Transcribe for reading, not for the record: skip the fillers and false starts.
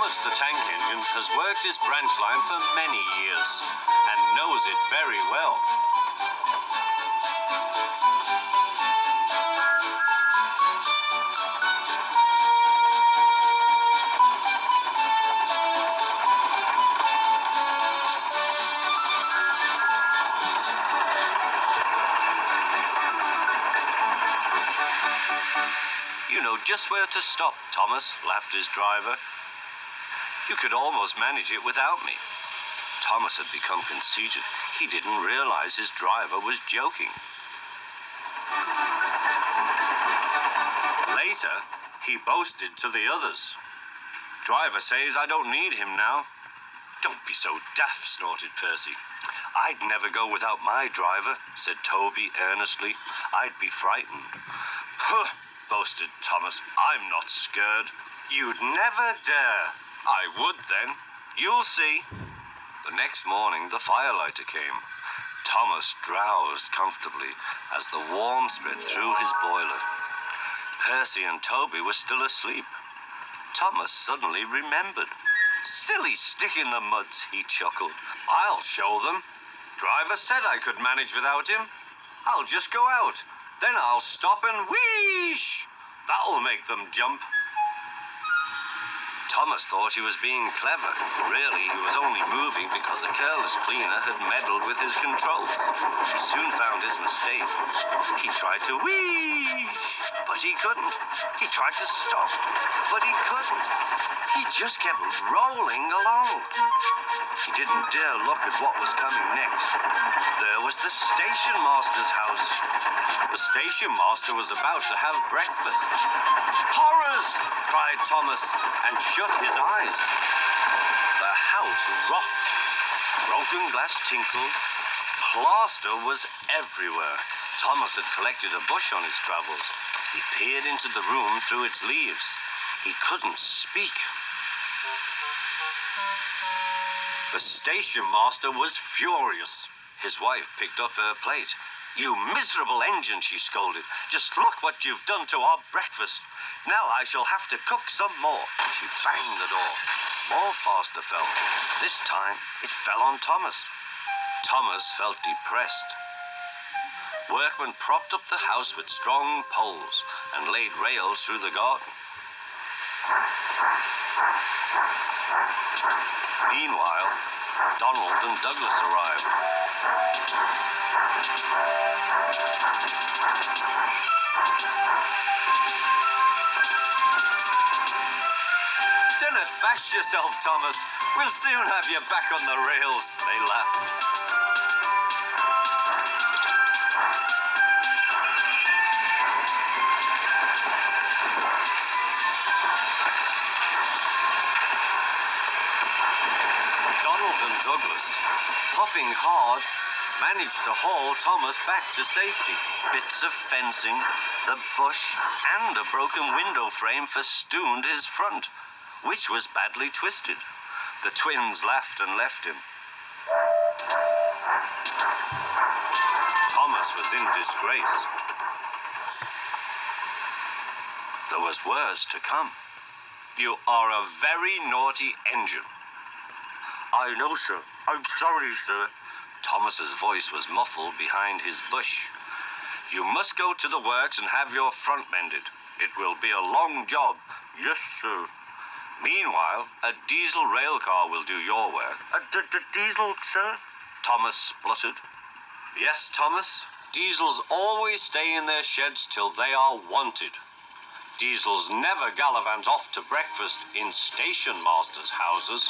Thomas the Tank Engine has worked his branch line for many years and knows it very well. You know just where to stop, Thomas, laughed his driver. You could almost manage it without me. Thomas had become conceited. He didn't realize his driver was joking. Later, he boasted to the others. Driver says I don't need him now. Don't be so daft, snorted Percy. I'd never go without my driver, said Toby earnestly. I'd be frightened. Huh, boasted Thomas. I'm not scared. You'd never dare. I would then. You'll see. The next morning, the firelighter came. Thomas drowsed comfortably as the warmth spread through his boiler. Percy and Toby were still asleep. Thomas suddenly remembered. Silly stick in the muds, he chuckled. I'll show them. Driver said I could manage without him. I'll just go out. Then I'll stop and wheesh. That'll make them jump. Thomas thought he was being clever. Really, he was only moving because a careless cleaner had meddled with his controls. He soon found his mistake. He tried to whee, but he couldn't. He tried to stop, but he couldn't. He just kept rolling along. He didn't dare look at what was coming next. There was the station master's house. The station master was about to have breakfast. Horrors! Cried Thomas and shut his eyes. The house rocked. Broken glass tinkled. Plaster was everywhere. Thomas had collected a bush on his travels. He peered into the room through its leaves. He couldn't speak. The station master was furious. His wife picked up her plate. You miserable engine, she scolded. Just look what you've done to our breakfast. Now I shall have to cook some more. She banged the door. More plaster fell. This time it fell on Thomas. Thomas felt depressed. Workmen propped up the house with strong poles and laid rails through the garden. Meanwhile, Donald and Douglas arrived. Don't fash yourself, Thomas. We'll soon have you back on the rails, they laughed. Donald and Douglas, puffing hard, managed to haul Thomas back to safety. Bits of fencing, the bush, and a broken window frame festooned his front, which was badly twisted. The twins laughed and left him. Thomas was in disgrace. There was worse to come. You are a very naughty engine. I know, sir. I'm sorry, sir. Thomas's voice was muffled behind his bush. You must go to the works and have your front mended. It will be a long job. Yes, sir. Meanwhile, a diesel rail car will do your work. Diesel, sir? Thomas spluttered. Yes, Thomas. Diesels always stay in their sheds till they are wanted. Diesels never gallivant off to breakfast in station masters' houses.